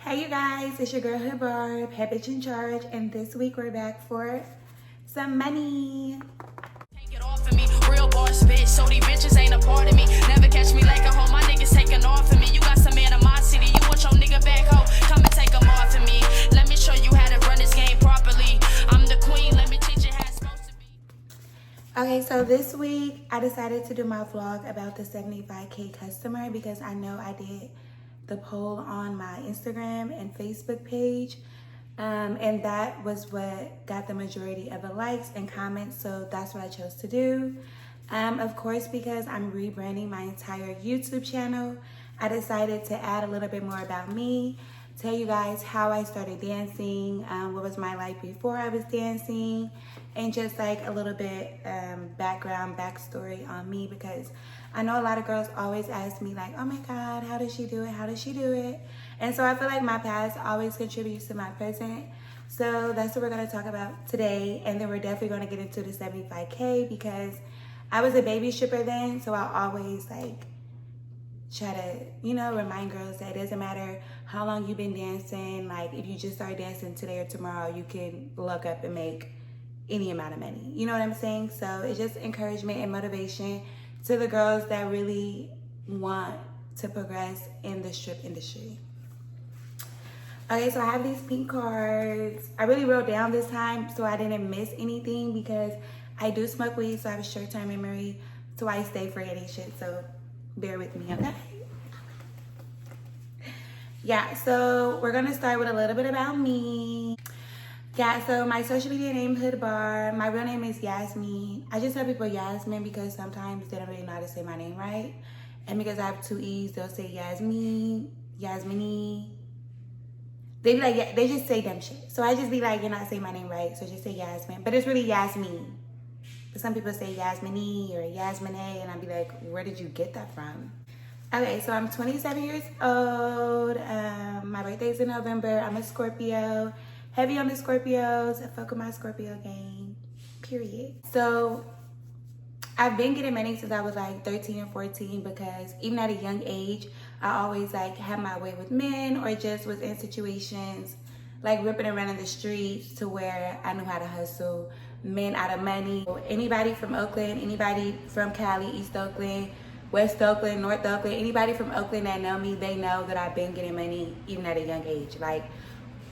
Hey you guys, it's your girl Hood Barb, head bitch in charge, and this week we're back for some money. Take it off of me, real boss bitch, so these bitches ain't a part of me. Never catch me like a hoe, my niggas taking off of me. You got some animosity, you want your nigga back hoe, come and take them off of me. Let me show you how to run this game properly. I'm the queen, let me teach you how it's supposed to be. Okay, so this week I decided to do my vlog about the 75K customer because I know I did the poll on my Instagram and Facebook page, and that was what got the majority of the likes and comments, so that's what I chose to do. Of course, because I'm rebranding my entire YouTube channel, I decided to add a little bit more about me, tell you guys how I started dancing, what was my life before I was dancing, and just like a little bit backstory on me, because I know a lot of girls always ask me like, oh my God, how does she do it? How does she do it? And so I feel like my past always contributes to my present. So that's what we're gonna talk about today. And then we're definitely gonna get into the 75K because I was a baby stripper then. So I always like try to, remind girls that it doesn't matter how long you've been dancing. Like if you just start dancing today or tomorrow, you can look up and make any amount of money. You know what I'm saying? So it's just encouragement and motivation to the girls that really want to progress in the strip industry. Okay, so I have these pink cards. I really wrote down this time so I didn't miss anything because I do smoke weed, so I have a short-term memory, so I stay forgetting shit, so bear with me, okay? Yeah, so we're gonna start with a little bit about me. Yeah, so my social media name Hood Bar. My real name is Yasmin. I just tell people Yasmin because sometimes they don't really know how to say my name right. And because I have two E's, they'll say Yasmin, Yasmini. They be like, yeah, they just say dumb shit. So I just be like, you're not saying my name right, so just say Yasmin. But it's really Yasmin. But some people say Yasmini or Yasmine, and I'd be like, where did you get that from? Okay, so I'm 27 years old. My birthday's in November. I'm a Scorpio. Heavy on the Scorpios. I fuck with my Scorpio gang, period. So I've been getting money since I was like 13 and 14 because even at a young age, I always like had my way with men or just was in situations like ripping around in the streets to where I knew how to hustle men out of money. Anybody from Oakland, anybody from Cali, East Oakland, West Oakland, North Oakland, anybody from Oakland that know me, they know that I've been getting money even at a young age. Like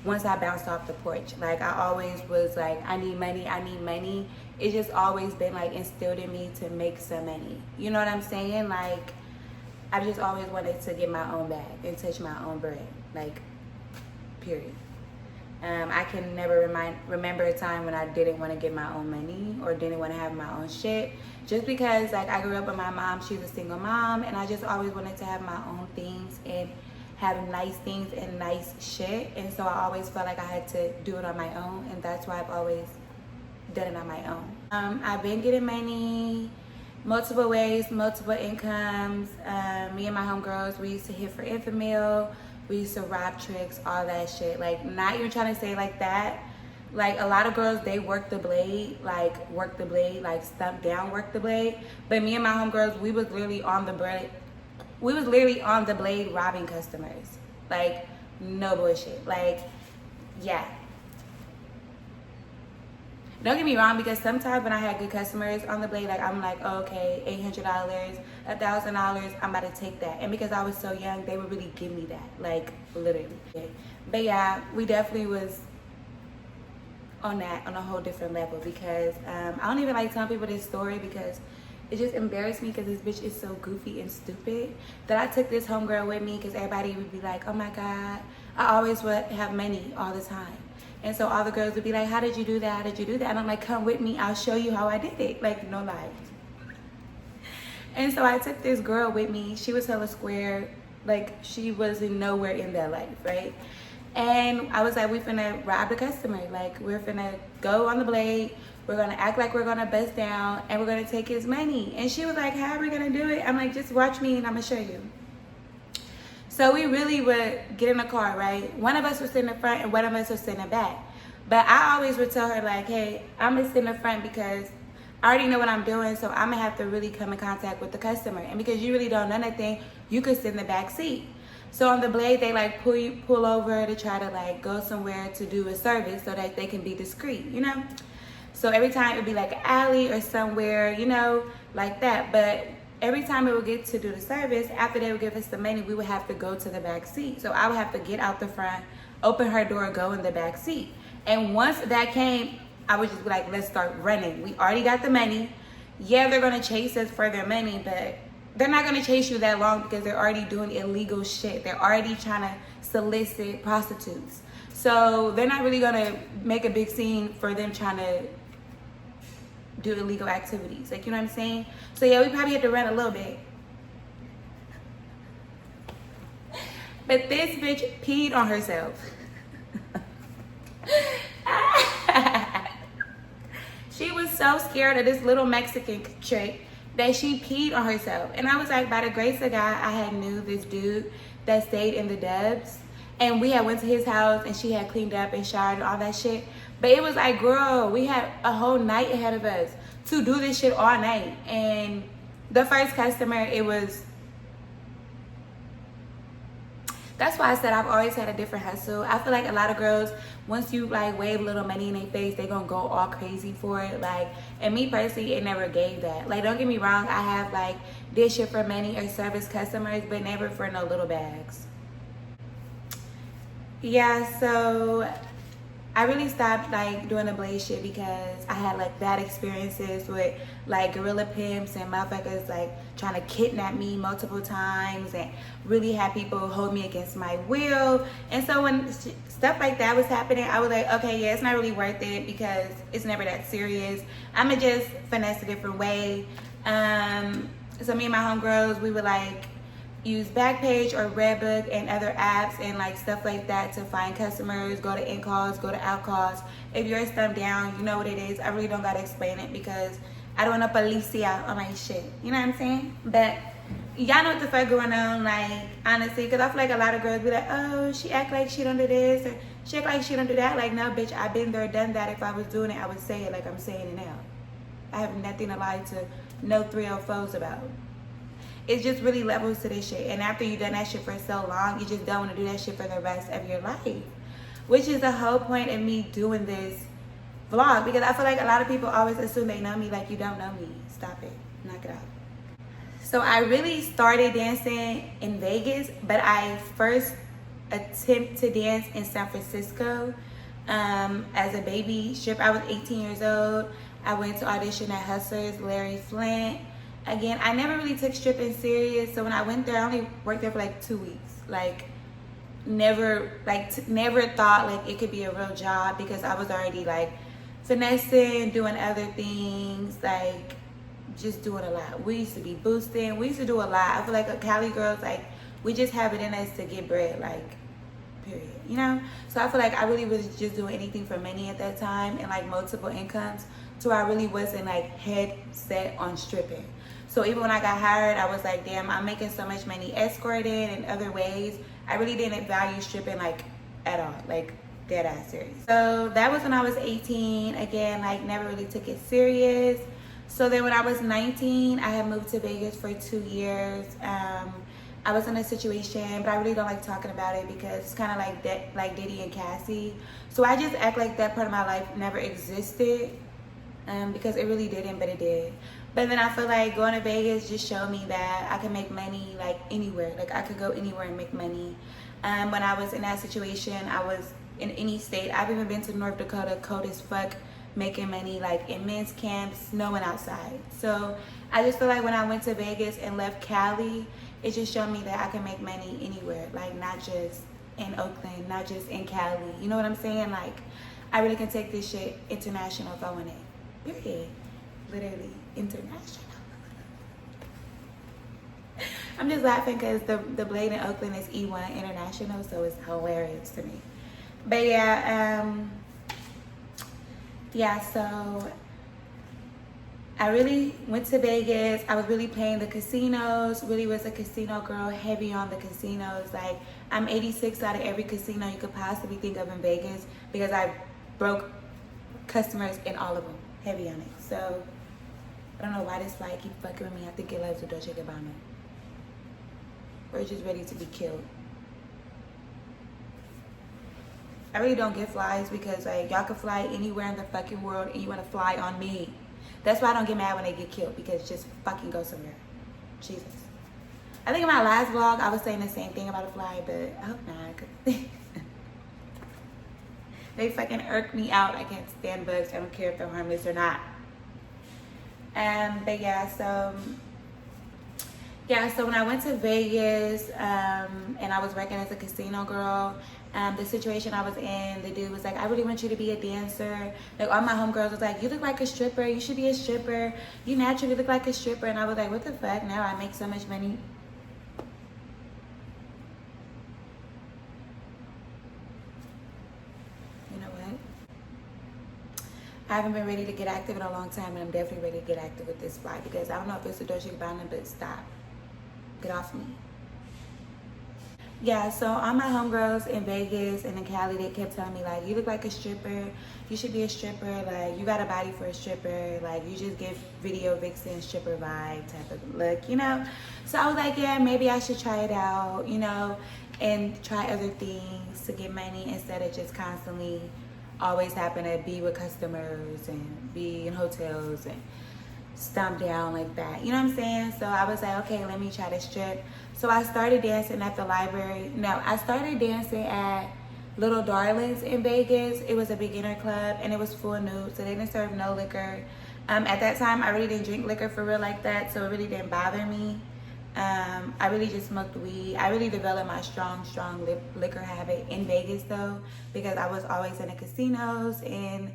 once I bounced off the porch, like I always was like, I need money, I need money. It's just always been like instilled in me to make some money. You know what I'm saying? Like I've just always wanted to get my own bag and touch my own bread, like period. I can never remember a time when I didn't want to get my own money or didn't want to have my own shit. Just because like I grew up with my mom, she was a single mom, and I just always wanted to have my own things and have nice things and nice shit. And so I always felt like I had to do it on my own, and that's why I've always done it on my own. I've been getting money multiple ways, multiple incomes. Me and my homegirls, we used to hit for Infamil. We used to rob tricks, all that shit. Like, not even trying to say like that. Like, a lot of girls, they work the blade, like stump down, work the blade. But me and my homegirls, we was literally on the blade. We was literally on the blade robbing customers. Like, no bullshit. Like, yeah. Don't get me wrong, because sometimes when I had good customers on the blade, like I'm like, oh, okay, $800, $1,000, I'm about to take that. And because I was so young, they would really give me that, like literally. But yeah, we definitely was on that on a whole different level because I don't even like telling people this story because it just embarrassed me because this bitch is so goofy and stupid that I took this homegirl with me because everybody would be like, oh my God, I always would have money all the time. And so all the girls would be like, how did you do that? How did you do that? And I'm like, come with me. I'll show you how I did it. Like, no lies. And so I took this girl with me. She was hella square. Like, she wasn't nowhere in that life, right? And I was like, we're finna rob the customer. Like, we're finna go on the blade. We're gonna act like we're gonna bust down. And we're gonna take his money. And she was like, how are we gonna do it? I'm like, just watch me and I'm gonna show you. So we really would get in the car, right? One of us would sit in the front and one of us would sit in the back. But I always would tell her like, hey, I'm gonna sit in the front because I already know what I'm doing, so I'm gonna have to really come in contact with the customer. And because you really don't know nothing, you could sit in the back seat. So on the blade, they like pull over to try to like go somewhere to do a service so that they can be discreet, you know? So every time it would be like an alley or somewhere, you know, like that. But every time it would get to do the service, after they would give us the money, we would have to go to the back seat. So I would have to get out the front, open her door, go in the back seat. And once that came, I would just be like, let's start running. We already got the money. Yeah, they're gonna chase us for their money, but they're not gonna chase you that long because they're already doing illegal shit. They're already trying to solicit prostitutes. So they're not really gonna make a big scene for them trying to do illegal activities. Like, you know what I'm saying? So yeah, we probably had to run a little bit. But this bitch peed on herself. She was so scared of this little Mexican chick that she peed on herself. And I was like, by the grace of God, I had knew this dude that stayed in the Dubs. And we had went to his house and she had cleaned up and showered and all that shit. But it was like, girl, we had a whole night ahead of us to do this shit all night. And the first customer, it was... That's why I said I've always had a different hustle. I feel like a lot of girls, once you like wave a little money in their face, they gonna go all crazy for it. Like, and me personally, it never gave that. Like, don't get me wrong, I have like did shit for money or service customers, but never for no little bags. Yeah, so I really stopped like doing the blaze shit because I had like bad experiences with like gorilla pimps and motherfuckers like trying to kidnap me multiple times and really had people hold me against my will. And so when stuff like that was happening, I was like, okay, yeah, it's not really worth it because it's never that serious. I'ma just finesse a different way. So me and my homegirls, we would like use Backpage or Redbook and other apps and like stuff like that to find customers, go to in calls, go to out calls. If you're stumped down, you know what it is. I really don't gotta explain it because I don't want to policia on my shit. You know what I'm saying? But y'all know what the fuck going on, like, honestly, because I feel like a lot of girls be like, oh, she act like she don't do this or she act like she don't do that. Like, no, bitch, I've been there, done that. If I was doing it, I would say it like I'm saying it now. I have nothing to lie to no 304s about. It's just really levels to this shit. And after you've done that shit for so long, you just don't want to do that shit for the rest of your life. Which is the whole point of me doing this vlog. Because I feel like a lot of people always assume they know me like you don't know me. Stop it. Knock it out. So I really started dancing in Vegas, but I first attempted to dance in San Francisco as a baby stripper. I was 18 years old. I went to audition at Hustlers, Larry Flint. Again, I never really took stripping serious, so when I went there, I only worked there for like 2 weeks. Like, never thought like it could be a real job because I was already like finessing, doing other things, like just doing a lot. We used to be boosting, we used to do a lot. I feel like Cali girls, like, we just have it in us to get bread, like, period, you know? So I feel like I really was just doing anything for money at that time and like multiple incomes, so I really wasn't like head set on stripping. So even when I got hired, I was like, damn, I'm making so much money escorting and other ways. I really didn't value stripping like at all, like dead ass serious. So that was when I was 18. Again, like never really took it serious. So then when I was 19, I had moved to Vegas for 2 years. I was in a situation, but I really don't like talking about it because it's kind of like Diddy and Cassie. So I just act like that part of my life never existed because it really didn't, but it did. But then I feel like going to Vegas just showed me that I could make money like anywhere. Like I could go anywhere and make money. When I was in that situation, I was in any state. I've even been to North Dakota, cold as fuck, making money like in men's camps, snowing outside. So I just feel like when I went to Vegas and left Cali, it just showed me that I can make money anywhere. Like not just in Oakland, not just in Cali. You know what I'm saying? Like I really can take this shit international if I want it. Period. Literally international. I'm just laughing because the blade in Oakland is E1 international, so it's hilarious to me. But yeah, so I really went to Vegas. I was really playing the casinos, really was a casino girl, heavy on the casinos. Like I'm 86 out of every casino you could possibly think of in Vegas because I broke customers in all of them, heavy on it. So I don't know why this flight keep fucking with me. I think it loves to Dolce & Gabbana. We're just ready to be killed. I really don't get flies because like y'all can fly anywhere in the fucking world and you want to fly on me. That's why I don't get mad when they get killed, because just fucking go somewhere. Jesus. I think in my last vlog I was saying the same thing about a fly, but I hope not. 'Cause they fucking irk me out. I can't stand bugs. I don't care if they're harmless or not. But so when I went to Vegas and I was working as a casino girl, the situation I was in, the dude was like, I really want you to be a dancer. Like, all my homegirls was like, you look like a stripper. You should be a stripper. You naturally look like a stripper. And I was like, what the fuck? Now I make so much money. You know what? I haven't been ready to get active in a long time, and I'm definitely ready to get active with this fly, because I don't know if it's a Dolce & Gabbana, but stop. Get off me. Yeah, so all my homegirls in Vegas and in Cali, they kept telling me, like, you look like a stripper. You should be a stripper. Like, you got a body for a stripper. Like, you just give video vixen stripper vibe type of look, you know? So I was like, yeah, maybe I should try it out, you know, and try other things to get money instead of just constantly always having to be with customers and be in hotels and stomp down like that, you know what I'm saying? So I was like, okay, let me try to strip. So I started dancing at the library. No, I started dancing at Little Darlings in Vegas. It was a beginner club and it was full nude, so they didn't serve no liquor. At that time, I really didn't drink liquor for real like that, so it really didn't bother me. I really just smoked weed. I really developed my strong liquor habit in Vegas though, because I was always in the casinos and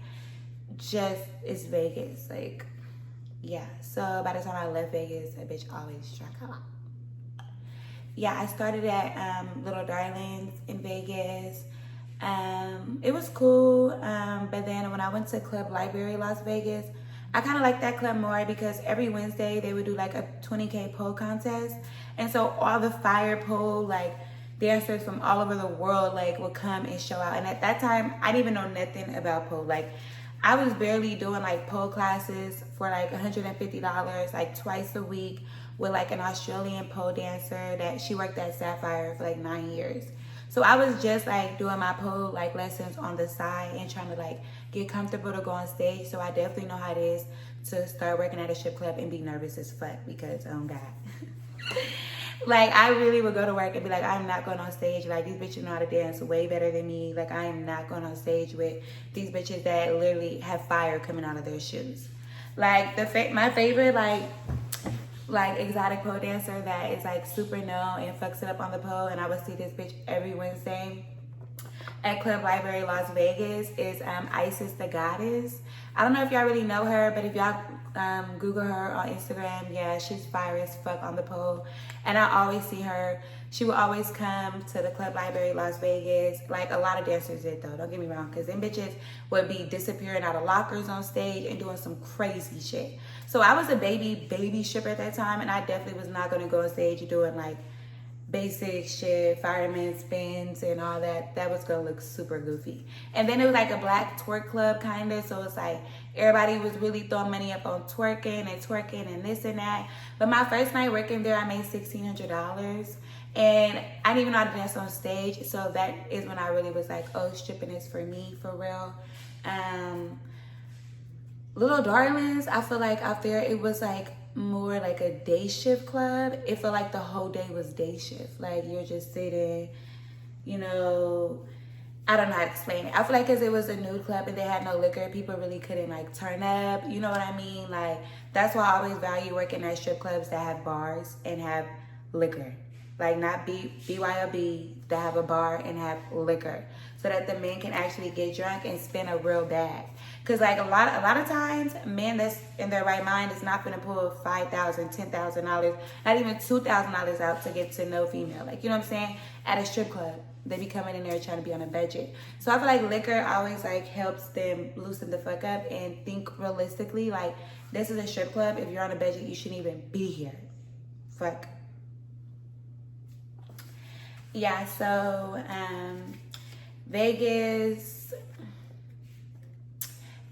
just, it's Vegas, like, yeah. So by the time I left Vegas, a bitch always drank a lot. Yeah, I started at Little Darlings in Vegas. It was cool, but then when I went to Club Library Las Vegas, I kind of liked that club more because every Wednesday they would do like a 20K pole contest. And so all the fire pole, like, dancers from all over the world, like, would come and show out. And at that time, I didn't even know nothing about pole. Like, I was barely doing like pole classes for like $150, like twice a week, with like an Australian pole dancer that she worked at Sapphire for like 9 years. So I was just like doing my pole like lessons on the side and trying to like get comfortable to go on stage. So I definitely know how it is to start working at a strip club and be nervous as fuck, because oh God. Like, I really would go to work and be like, I'm not going on stage. Like, these bitches know how to dance way better than me. Like, I am not going on stage with these bitches that literally have fire coming out of their shoes. Like, my favorite, like exotic pole dancer that is like super known and fucks it up on the pole, and I would see this bitch every Wednesday at Club Library Las Vegas, is Isis the Goddess. I don't know if y'all really know her, but if y'all Google her on Instagram, yeah, she's fire as fuck on the pole. And I always see her. She would always come to the Club Library Las Vegas. Like, a lot of dancers did though, don't get me wrong, because them bitches would be disappearing out of lockers on stage and doing some crazy shit. So I was a baby stripper at that time, and I definitely was not going to go on stage doing like basic shit, fireman spins and all that. That was gonna look super goofy. And then it was like a black twerk club kind of, so it's like everybody was really throwing money up on twerking and this and that. But my first night working there, I made $1,600, and I didn't even know how to dance on stage. So that is when I really was like, oh, stripping is for me, for real. Little Darlings, I feel like out there it was like more like a day shift club. It felt like the whole day was day shift. Like, you're just sitting, you know, I don't know how to explain it. I feel like because it was a nude club and they had no liquor, people really couldn't like turn up, you know what I mean? Like, that's why I always value working at strip clubs that have bars and have liquor. Like, not BYOB, that have a bar and have liquor, so that the men can actually get drunk and spend a real bag. Cause like a lot of times, men that's in their right mind is not gonna pull $5,000, $10,000, not even $2,000 out to get to no female. Like, you know what I'm saying? At a strip club, they be coming in there trying to be on a budget. So I feel like liquor always like helps them loosen the fuck up and think realistically. Like, this is a strip club. If you're on a budget, you shouldn't even be here. Fuck. Yeah. So Vegas.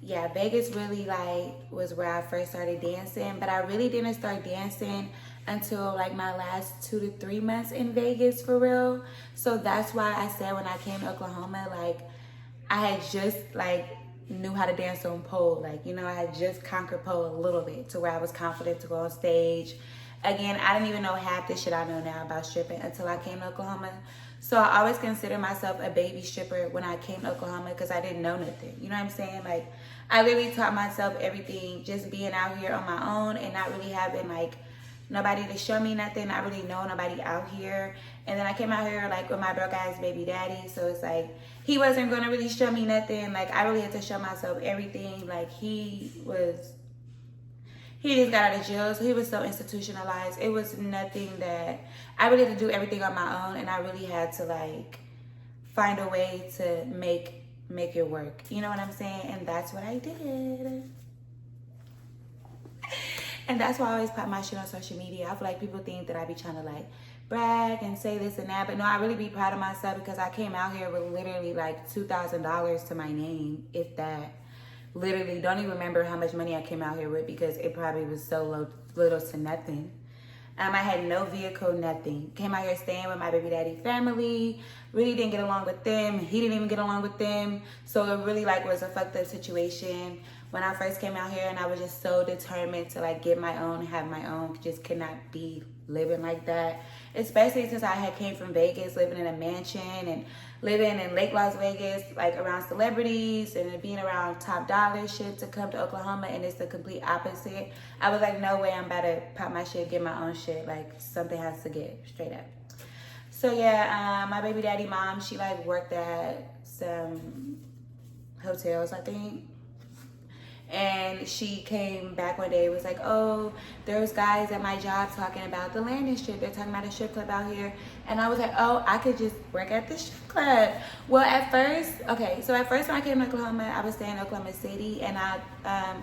Yeah, Vegas really like was where I first started dancing, but I really didn't start dancing until like my last 2 to 3 months in Vegas, for real. So that's why I said when I came to Oklahoma, like, I had just like knew how to dance on pole. Like, you know, I had just conquered pole a little bit to where I was confident to go on stage. Again, I didn't even know half the shit I know now about stripping until I came to Oklahoma. So I always considered myself a baby stripper when I came to Oklahoma because I didn't know nothing. You know what I'm saying? Like, I literally taught myself everything just being out here on my own and not really having like nobody to show me nothing. I really know nobody out here. And then I came out here like with my broke ass baby daddy. So it's like he wasn't gonna really show me nothing. Like I really had to show myself everything. Like he just got out of jail, so he was so institutionalized. It was nothing that I really had to do everything on my own, and I really had to like find a way to make it work. You know what I'm saying? And that's what I did. And that's why I always pop my shit on social media. I feel like people think that I be trying to like brag and say this and that. But no, I really be proud of myself because I came out here with literally like $2,000 to my name, if that. Literally, don't even remember how much money I came out here with because it probably was so little to nothing. I had no vehicle, nothing. Came out here staying with my baby daddy family. Really didn't get along with them. He didn't even get along with them. So it really like was a fucked up situation when I first came out here, and I was just so determined to like get my own, have my own. Just could not be living like that. Especially since I had came from Vegas, living in a mansion and living in Lake Las Vegas, like around celebrities and being around top dollar shit, to come to Oklahoma and it's the complete opposite. I was like, no way I'm about to pop my shit, get my own shit. Like something has to get straight up. So yeah, my baby daddy mom, she like worked at some hotels, I think. And she came back one day, was like, oh, there's guys at my job talking about the landing strip. They're talking about a strip club out here. And I was like, oh, I could just work at the strip club. Well, at first when I came to Oklahoma, I was staying in Oklahoma City, and I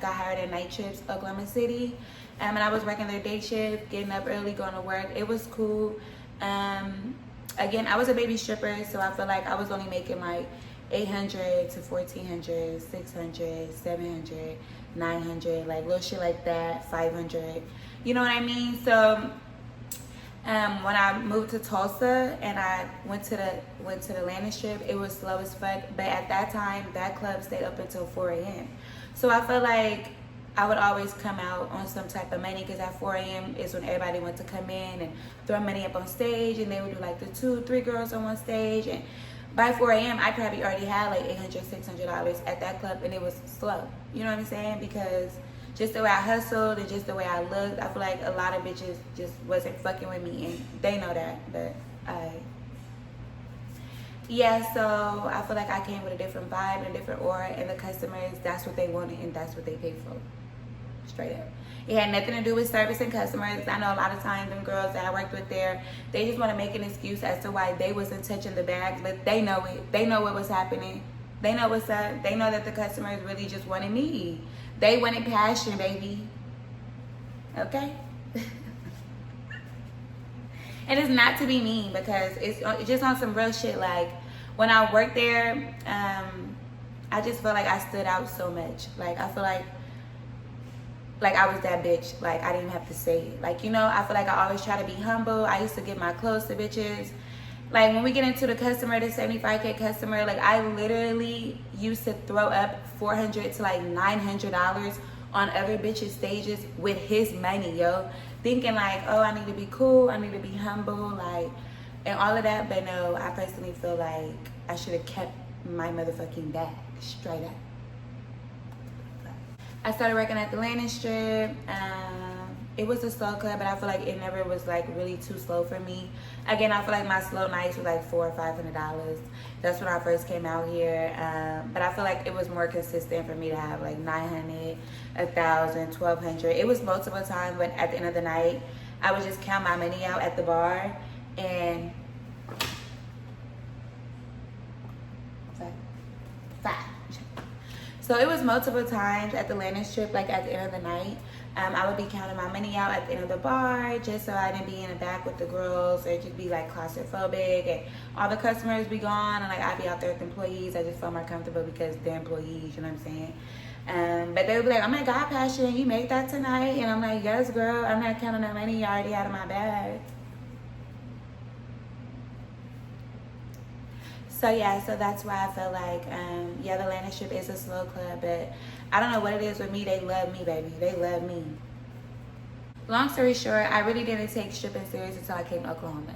got hired at Night Trips, Oklahoma City. And I was working their day shift, getting up early, going to work. It was cool. Again, I was a baby stripper, so I feel like I was only making like 800 to 1400, 600, 700, 900, like little shit like that, 500. You know what I mean? So when I moved to Tulsa and I went to the landing strip, it was slow as fuck. But at that time, that club stayed up until 4 a.m. So I felt like I would always come out on some type of money because at 4 a.m. is when everybody went to come in and throw money up on stage, and they would do like the 2-3 girls on one stage. And by 4 a.m., I probably already had like $800, $600 at that club, and it was slow. You know what I'm saying? Because just the way I hustled and just the way I looked, I feel like a lot of bitches just wasn't fucking with me, and they know that. But yeah, so I feel like I came with a different vibe and a different aura, and the customers, that's what they wanted, and that's what they paid for. Straight up. It had nothing to do with servicing customers. I know a lot of times them girls that I worked with there, they just want to make an excuse as to why they wasn't touching the bags, but they know it. They know what was happening. They know what's up. They know that the customers really just wanted me. They wanted passion, baby. Okay? And it's not to be mean, because it's just on some real shit. Like, when I worked there, I just felt like I stood out so much. Like, I feel like I was that bitch. Like, I didn't have to say it. Like, you know, I feel like I always try to be humble. I used to give my clothes to bitches. Like, when we get into the customer, the 75K customer, like, I literally used to throw up $400 to like $900 on other bitches' stages with his money, yo. Thinking like, oh, I need to be cool, I need to be humble, like, and all of that. But no, I personally feel like I should have kept my motherfucking bag straight up. I started working at the landing strip. It was a slow club, but I feel like it never was like really too slow for me. Again, I feel like my slow nights were like $400 or $500. That's when I first came out here. But I feel like it was more consistent for me to have like 900, 1,000, 1,200. It was multiple times, but at the end of the night, I would just count my money out at the bar and five. So it was multiple times at the landing strip, like at the end of the night. I would be counting my money out at the end of the bar just so I didn't be in the back with the girls or just be like claustrophobic, and all the customers be gone, and like I'd be out there with employees. I just felt more comfortable because they're employees, you know what I'm saying? But they would be like, oh my God, Passion, you made that tonight? And I'm like, yes, girl, I'm not counting that money you already out of my bag. So So yeah, so that's why I feel like, yeah, the Atlanta Strip is a slow club, but I don't know what it is with me. They love me, baby. They love me. Long story short, I really didn't take stripping serious until I came to Oklahoma.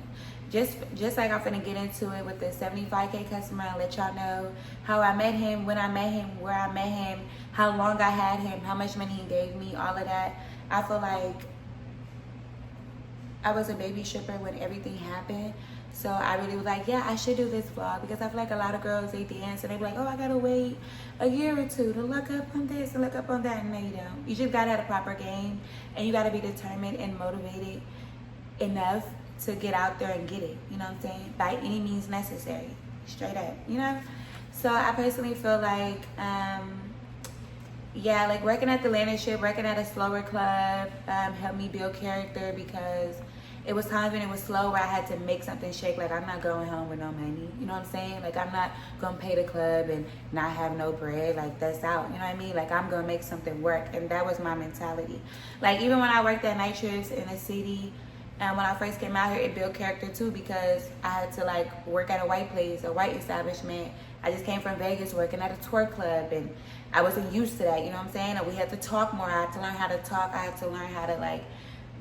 Just like I'm finna get into it with the 75K customer and let y'all know how I met him, when I met him, where I met him, how long I had him, how much money he gave me, all of that. I feel like I was a baby stripper when everything happened. So I really was like, yeah, I should do this vlog, because I feel like a lot of girls, they dance and they be like, oh, I gotta wait a year or two to look up on this and look up on that. And no, you don't. You just gotta have a proper game, and you gotta be determined and motivated enough to get out there and get it. You know what I'm saying? By any means necessary. Straight up, you know? So I personally feel like, yeah, like working at the Atlanta Strip, working at a slower club, helped me build character, because it was times when it was slow where I had to make something shake. Like, I'm not going home with no money. You know what I'm saying? Like, I'm not going to pay the club and not have no bread. Like, that's out. You know what I mean? Like, I'm going to make something work. And that was my mentality. Like, even when I worked at night shifts in the city, and when I first came out here, it built character too, because I had to like work at a white place, a white establishment. I just came from Vegas working at a twerk club, and I wasn't used to that, you know what I'm saying? And we had to talk more. I had to learn how to talk. I had to learn how to like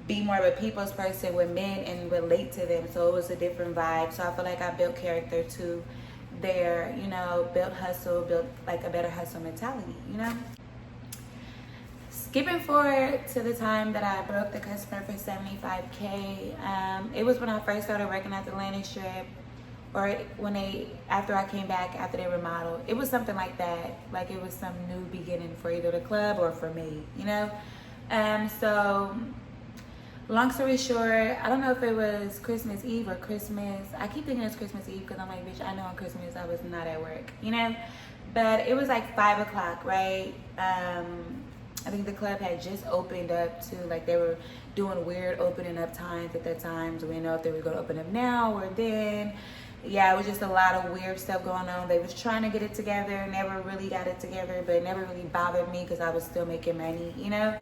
be more of a people's person with men and relate to them. So it was a different vibe. So I feel like I built character too there, you know, built hustle, built like a better hustle mentality, you know? Skipping forward to the time that I broke the customer for 75K, it was when I first started working at the Atlanta Strip, or after I came back after they remodeled. It was something like that, like it was some new beginning for either the club or for me, you know? So long story short, I don't know if it was Christmas Eve or Christmas. I keep thinking it's Christmas Eve because I'm like, bitch, I know on Christmas I was not at work, you know? But it was like 5 o'clock, right? I think the club had just opened up too. Like, they were doing weird opening up times at that time. So we didn't know if they were going to open up now or then. Yeah, it was just a lot of weird stuff going on. They was trying to get it together, never really got it together, but it never really bothered me because I was still making money, you know?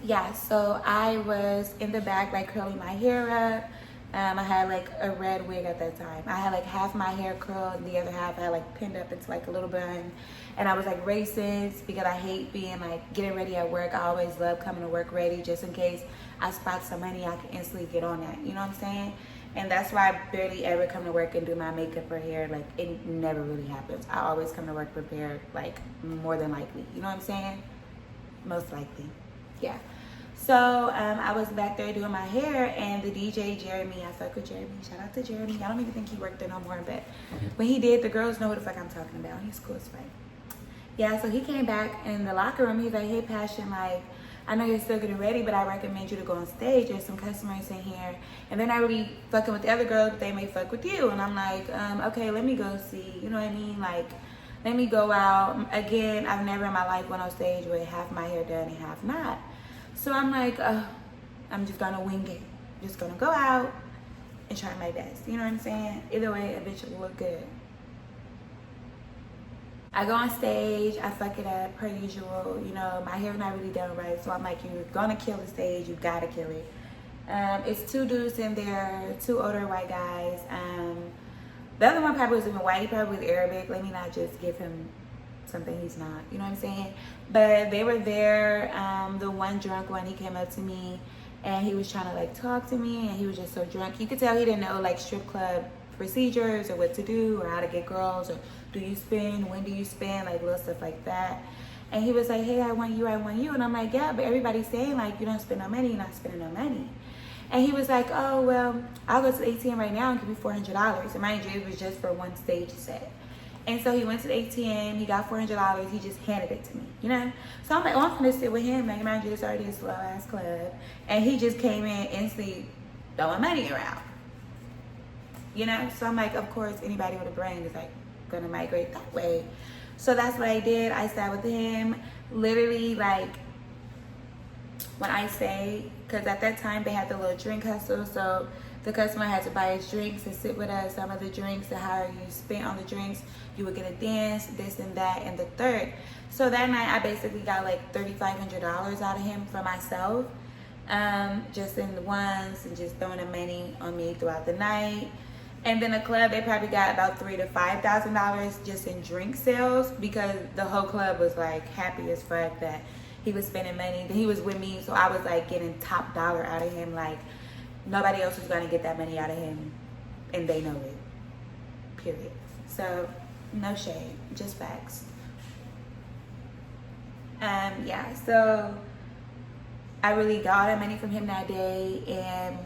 Yeah, so I was in the back, like curling my hair up. I had like a red wig at that time. I had like half my hair curled and the other half I had like pinned up into like a little bun. And I was like racist because I hate being like getting ready at work. I always love coming to work ready, just in case I spot some money, I can instantly get on that. You know what I'm saying? And that's why I barely ever come to work and do my makeup or hair. Like, it never really happens. I always come to work prepared, like more than likely. You know what I'm saying? Most likely. Yeah. So I was back there doing my hair, and the DJ Jeremy, I fuck with Jeremy. Shout out to Jeremy. I don't even think he worked there no more, but when he did, the girls know what the fuck I'm talking about. He's cool as fuck. Yeah, so he came back in the locker room. He's like, hey, Passion, like, I know you're still getting ready, but I recommend you to go on stage. There's some customers in here, and they're not really fucking with the other girls, but they may fuck with you. And I'm like, okay, let me go see. You know what I mean? Like, let me go out. Again, I've never in my life went on stage with half my hair done and half not. So I'm like, I'm just gonna wing it. Just gonna go out and try my best. You know what I'm saying? Either way, a bitch will look good. I go on stage, I fuck it up per usual. You know, my hair's not really done right, so I'm like, you're gonna kill the stage, you gotta kill it. It's 2 dudes in there, 2 older white guys. The other one probably wasn't even white, he probably was Arabic. Let me not just give him something he's not, you know what I'm saying? But they were there. The one drunk one, he came up to me and he was trying to like talk to me, and he was just so drunk. You could tell he didn't know like strip club procedures or what to do or how to get girls, or do you spin, when do you spin, like little stuff like that. And he was like, hey, I want you. And I'm like, yeah, but everybody's saying like, you don't spend no money, you're not spending no money. And he was like, oh, well, I'll go to the ATM right now and give you $400. And mind you, it was just for one stage set. And so he went to the ATM, he got $400, he just handed it to me, you know? So I'm like, oh, I'm gonna sit with him, like, mind you, it's already a slow ass club. And he just came in instantly throwing money around, you know? So I'm like, of course, anybody with a brain is like gonna migrate that way. So that's what I did. I sat with him, literally like, when I say, because at that time they had the little drink hustle, so the customer had to buy his drinks and sit with us. Some of the drinks, the higher you spent on the drinks, you would get a dance, this and that, and the third. So that night, I basically got like $3,500 out of him for myself, just in the ones and just throwing the money on me throughout the night. And then the club, they probably got about $3,000 to $5,000 just in drink sales because the whole club was like happy as fuck that he was spending money. He was with me, so I was like getting top dollar out of him. Like nobody else was gonna get that money out of him, and they know it. Period. So no shade, just facts. Yeah. So I really got all that money from him that day and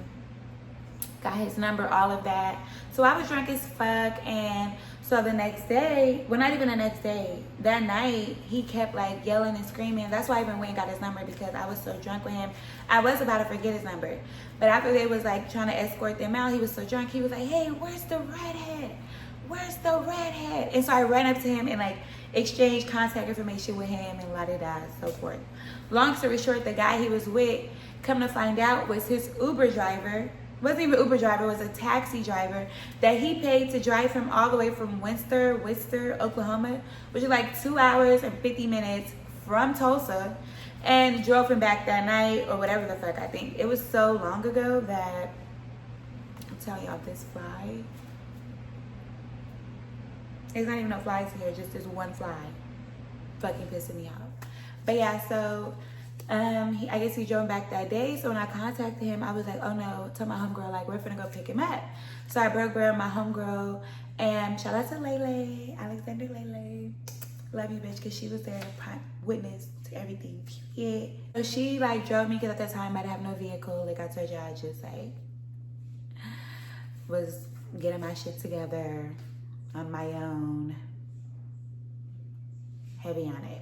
got his number, all of that. So I was drunk as fuck, and so the next day, well, not even the next day, that night, he kept like yelling and screaming. That's why I even went and got his number, because I was so drunk with him. I was about to forget his number. But after they was like trying to escort them out, he was so drunk, he was like, hey, where's the redhead? Where's the redhead? And so I ran up to him and like exchanged contact information with him and la-da-da and so forth. Long story short, the guy he was with, come to find out, was his Uber driver. Wasn't even an Uber driver, was a taxi driver that he paid to drive him all the way from Wister, Oklahoma, which is like 2 hours and 50 minutes from Tulsa, and drove him back that night or whatever the fuck. I think it was so long ago that I'm telling y'all, this fly, there's not even no flies here, just this one fly fucking pissing me off. But yeah, so I guess he drove back that day. So when I contacted him, I was like, oh no, tell my homegirl, like, we're finna go pick him up. So I broke bread with my homegirl, and shout out to Lele, Alexander Lele. Love you, bitch, because she was there, witness to everything. Yeah. So she like drove me, because at that time I didn't have no vehicle. Like I told you, I just like was getting my shit together on my own. Heavy on it.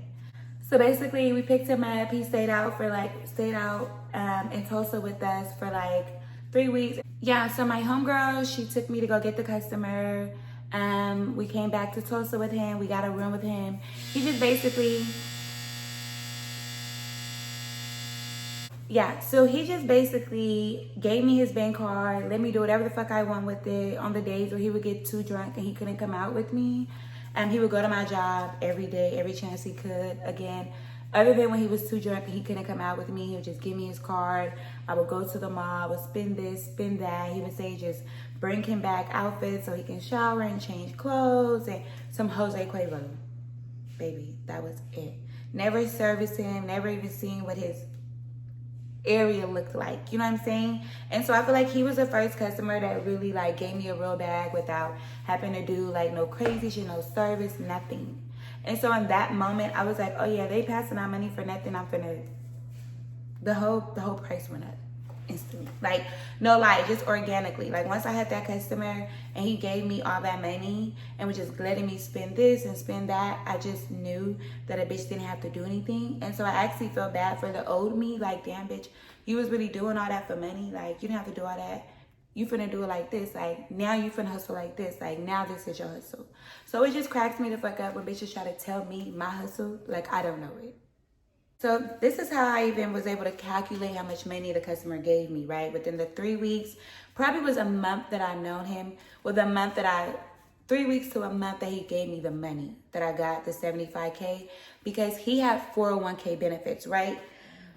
So basically, we picked him up. He stayed out in Tulsa with us for like 3 weeks. Yeah, so my homegirl, she took me to go get the customer. We came back to Tulsa with him. We got a room with him. He just basically, gave me his bank card, let me do whatever the fuck I want with it on the days where he would get too drunk and he couldn't come out with me. He would go to my job every day, every chance he could. Again, other than when he was too drunk and he couldn't come out with me, he would just give me his card. I would go to the mall, I would spend this, spend that. He would say just bring him back outfits so he can shower and change clothes and some Jose Cuervo. Baby, that was it. Never serviced him, never even seen what his area looked like, you know what I'm saying? And so I feel like he was the first customer that really like gave me a real bag without having to do like no crazy shit, no service, nothing. And so in that moment I was like, oh yeah, they passing out money for nothing. I'm finna, the whole price went up instantly. Like no lie, just organically. Like once I had that customer and he gave me all that money and was just letting me spend this and spend that, I just knew that a bitch didn't have to do anything. And so I actually felt bad for the old me. Like, damn bitch, you was really doing all that for money. Like you didn't have to do all that. You finna do it like this. Like now you finna hustle like this. Like now this is your hustle. So it just cracks me the fuck up when bitches try to tell me my hustle. Like I don't know it. So this is how I even was able to calculate how much money the customer gave me, right? Within the 3 weeks, probably was a month that I known him. Well, 3 weeks to a month that he gave me the money that I got, the $75K, because he had 401k benefits, right?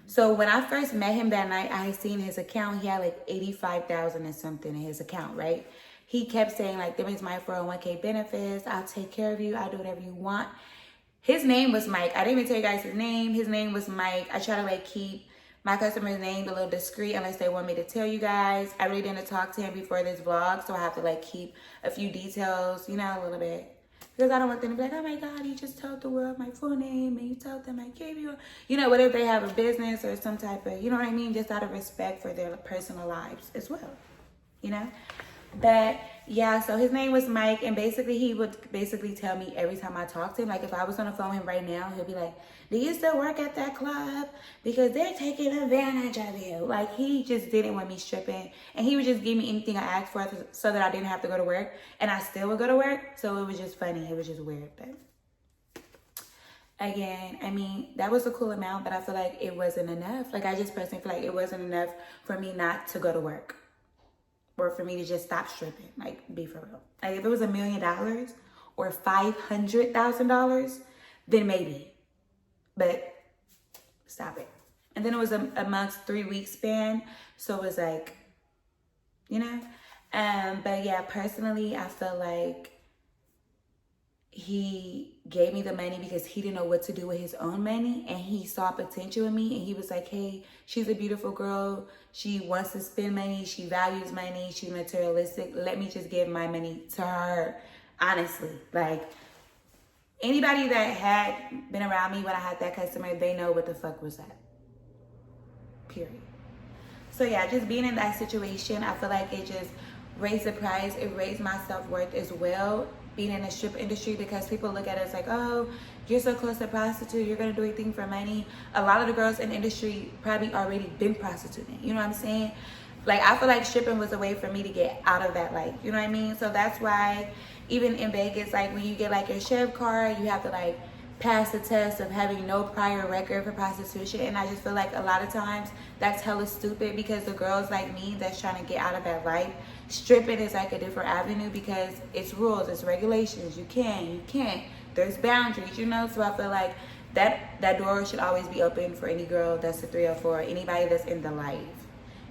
So when I first met him that night, I had seen his account. He had like 85,000 and something in his account, right? He kept saying like, there is my 401k benefits. I'll take care of you. I'll do whatever you want. His name was Mike. I didn't even tell you guys his name. His name was Mike. I try to like keep my customer's name a little discreet unless they want me to tell you guys. I really didn't talk to him before this vlog, so I have to like keep a few details, you know, a little bit. Because I don't want them to be like, oh my God, you just told the world my full name and you told them I gave you, you know, whatever they have a business or some type of, you know what I mean? Just out of respect for their personal lives as well, you know? But yeah, so his name was Mike, and basically he would basically tell me every time I talked to him, like if I was on the phone with him right now, he'll be like, do you still work at that club? Because they're taking advantage of you. Like he just didn't want me stripping, and he would just give me anything I asked for so that I didn't have to go to work, and I still would go to work. So it was just funny. It was just weird. But again, I mean, that was a cool amount, but I feel like it wasn't enough. Like I just personally feel like it wasn't enough for me not to go to work. Or for me to just stop stripping, like be for real. Like if it was $1 million or $500,000, then maybe. But stop it. And then it was a month's 3 week span, so it was like, you know. But yeah, personally, I feel like he gave me the money because he didn't know what to do with his own money, and he saw potential in me, and he was like, hey, she's a beautiful girl, she wants to spend money, she values money, she's materialistic, let me just give my money to her. Honestly, like, anybody that had been around me when I had that customer, they know what the fuck was that, period. So yeah, just being in that situation, I feel like it just raised the price, it raised my self-worth as well, being in the strip industry, because people look at us like, oh, you're so close to prostitute, you're gonna do anything for money. A lot of the girls in the industry probably already been prostituting, you know what I'm saying? Like, I feel like stripping was a way for me to get out of that life, you know what I mean? So that's why even in Vegas, like, when you get like your chef card, you have to like pass the test of having no prior record for prostitution. And I just feel like a lot of times that's hella stupid, because the girls like me that's trying to get out of that life, stripping is like a different avenue, because it's rules, it's regulations, you can't, there's boundaries, you know? So I feel like that door should always be open for any girl that's a 304, anybody that's in the life.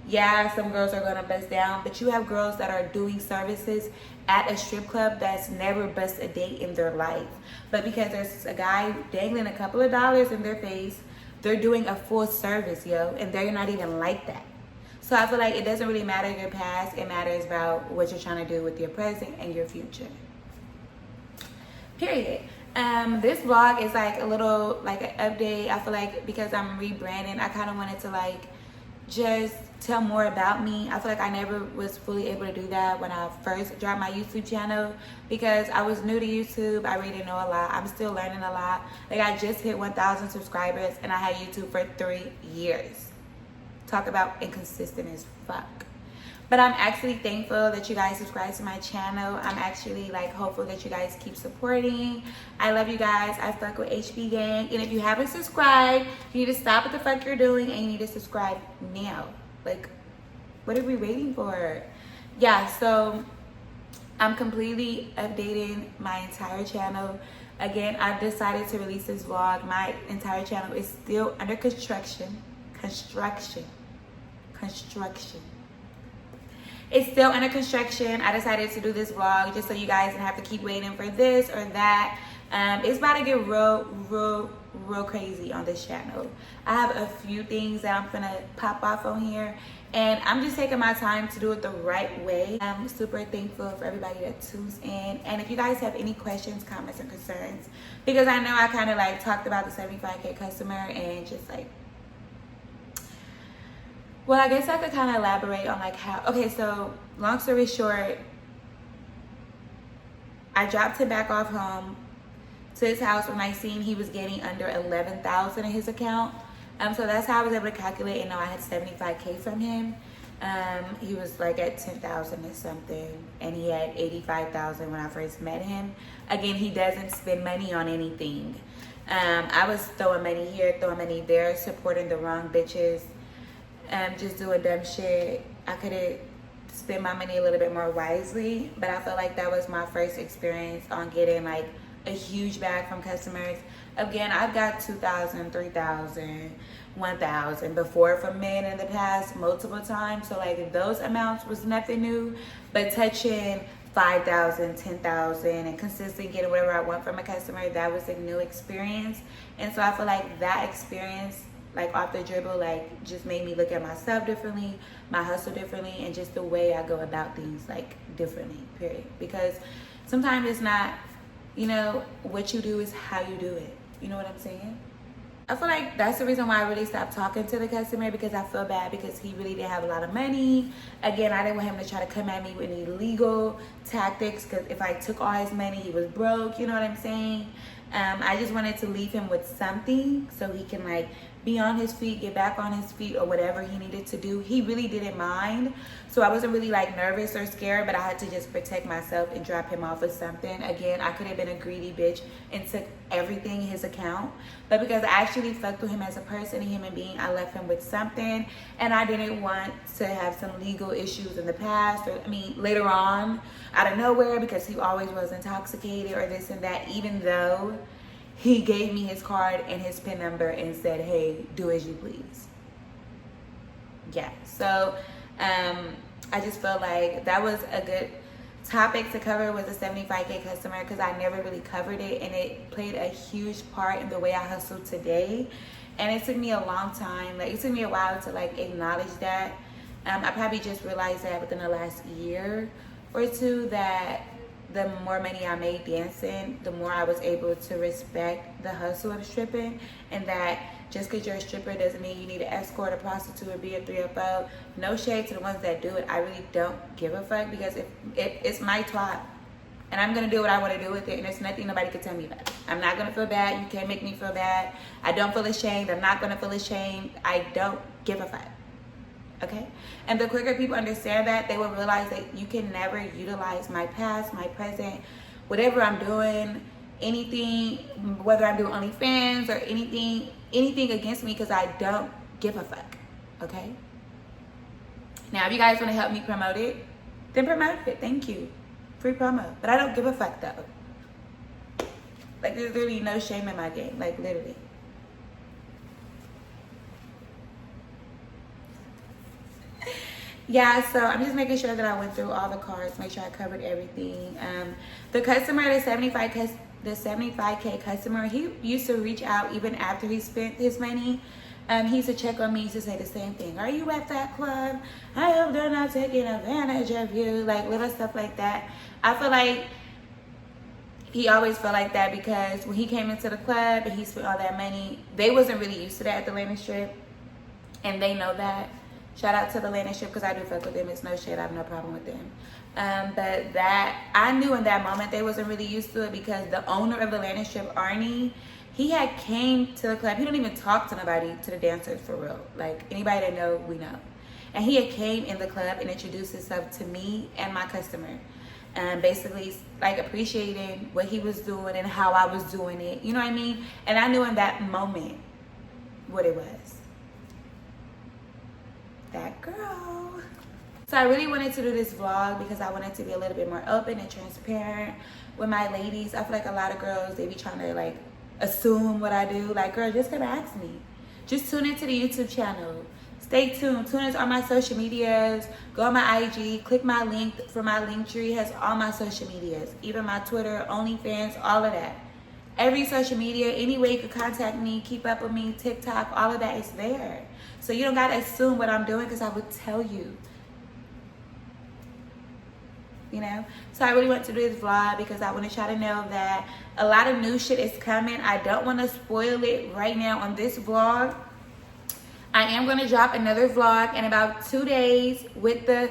Yeah, some girls are gonna bust down, but you have girls that are doing services at a strip club that's never bust a date in their life. But because there's a guy dangling a couple of dollars in their face, they're doing a full service, yo, and they're not even like that. So I feel like it doesn't really matter your past, it matters about what you're trying to do with your present and your future. Period. This vlog is like a little like an update. I feel like because I'm rebranding, I kind of wanted to like just tell more about me. I feel like I never was fully able to do that when I first dropped my YouTube channel, because I was new to YouTube. I really didn't know a lot. I'm still learning a lot. Like, I just hit 1,000 subscribers and I had YouTube for 3 years. Talk about inconsistent as fuck. But I'm actually thankful that you guys subscribe to my channel. I'm actually like hopeful that you guys keep supporting. I love you guys. I fuck with HB Gang. And if you haven't subscribed, you need to stop what the fuck you're doing and you need to subscribe now. Like, what are we waiting for? Yeah, so I'm completely updating my entire channel. Again, I've decided to release this vlog. My entire channel is still under construction. It's still under construction. I decided to do this vlog just so you guys didn't have to keep waiting for this or that. It's about to get real crazy on this channel. I have a few things that I'm gonna pop off on here, and I'm just taking my time to do it the right way. I'm super thankful for everybody that tunes in, and if you guys have any questions, comments, or concerns, because I know I kind of like talked about the 75K customer and just like, well, I guess I could kind of elaborate on like how, okay, so long story short, I dropped him back off home to his house when I seen he was getting under 11,000 in his account. So that's how I was able to calculate and know I had 75K from him. He was like at 10,000 or something, and he had 85,000 when I first met him. Again, he doesn't spend money on anything. I was throwing money here, throwing money there, supporting the wrong bitches, just doing dumb shit. I could have spent my money a little bit more wisely, but I felt like that was my first experience on getting like a huge bag from customers. Again, I've got 2,000, 3,000, 1,000 before from men in the past multiple times. So like those amounts was nothing new, but touching 5,000, 10,000 and consistently getting whatever I want from a customer, that was a new experience. And so I feel like that experience, like off the dribble, like just made me look at myself differently, my hustle differently, and just the way I go about things like differently, period. Because sometimes it's not, you know, what you do is how you do it. You know what I'm saying? I feel like that's the reason why I really stopped talking to the customer, because I feel bad because he really didn't have a lot of money. Again, I didn't want him to try to come at me with any legal tactics, because if I took all his money, he was broke. You know what I'm saying? I just wanted to leave him with something so he can like be on his feet, get back on his feet, or whatever he needed to do. He really didn't mind. So I wasn't really like nervous or scared, but I had to just protect myself and drop him off with something. Again, I could have been a greedy bitch and took everything in his account. But because I actually fucked with him as a person, a human being, I left him with something. And I didn't want to have some legal issues in the past, or I mean, later on, out of nowhere, because he always was intoxicated or this and that, even though he gave me his card and his PIN number and said, hey, do as you please. Yeah, so I just felt like that was a good topic to cover with a 75K customer, because I never really covered it, and it played a huge part in the way I hustle today. And it took me a long time, like it took me a while to like acknowledge that. I probably just realized that within the last year or two, that the more money I made dancing, the more I was able to respect the hustle of stripping, and that just because you're a stripper doesn't mean you need to escort, a prostitute, or be a 3FO. No shade to the ones that do it. I really don't give a fuck, because if it's my twat, and I'm gonna do what I want to do with it, and there's nothing nobody can tell me about it. I'm not gonna feel bad. You can't make me feel bad. I don't feel ashamed. I'm not gonna feel ashamed. I don't give a fuck. Okay? And the quicker people understand that, they will realize that you can never utilize my past, my present, whatever I'm doing, anything, whether I'm doing OnlyFans or anything against me, because I don't give a fuck. Okay? Now, if you guys want to help me promote it, then promote it. Thank you. Free promo. But I don't give a fuck though. Like, there's literally no shame in my game. Like, literally. Yeah, so I'm just making sure that I went through all the cards, make sure I covered everything. The customer, the 75K customer, he used to reach out even after he spent his money. He used to check on me, he used to say the same thing. Are you at that club? I hope they're not taking advantage of you. Like, little stuff like that. I feel like he always felt like that, because when he came into the club and he spent all that money, they wasn't really used to that at the landing strip, and they know that. Shout out to the landing strip, because I do fuck with them. It's no shit. I have no problem with them. But that, I knew in that moment they wasn't really used to it, because the owner of the landing strip, Arnie, he had came to the club. He don't even talk to nobody, to the dancers for real. Like, anybody that know, we know. And he had came in the club and introduced himself to me and my customer. Basically, like, appreciating what he was doing and how I was doing it. You know what I mean? And I knew in that moment what it was. That girl. So I really wanted to do this vlog because I wanted to be a little bit more open and transparent with my ladies. I feel like a lot of girls, they be trying to like assume what I do. Like, girl, just come ask me. Just tune into the YouTube channel. Stay tuned. Tune into all my social medias. Go on my IG. Click my link for my link tree. It has all my social medias. Even my Twitter, OnlyFans, all of that. Every social media, any way you could contact me, keep up with me, TikTok, all of that is there. So you don't gotta assume what I'm doing, because I would tell you. You know? So I really want to do this vlog because I want to try to know that a lot of new shit is coming. I don't want to spoil it right now on this vlog. I am going to drop another vlog in about 2 days with the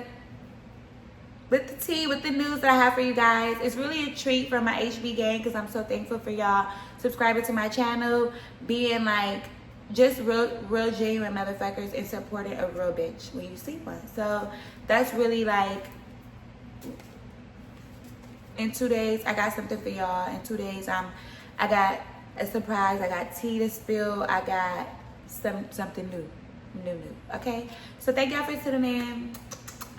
tea, with the news that I have for you guys. It's really a treat from my HB gang, because I'm so thankful for y'all subscribing to my channel, being like just real genuine motherfuckers, and supporting a real bitch when you see one. So that's really like, in 2 days I got something for y'all. In 2 days I got a surprise. I got tea to spill. I got something new. Okay, so thank y'all for tuning in.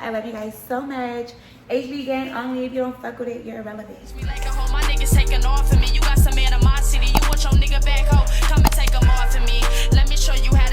I love you guys so much. HB gang only. If you don't fuck with it, you're irrelevant. My niggas taking off of me. You got some animosity. You want your nigga back home? Come and take them off of me. Let me show you how.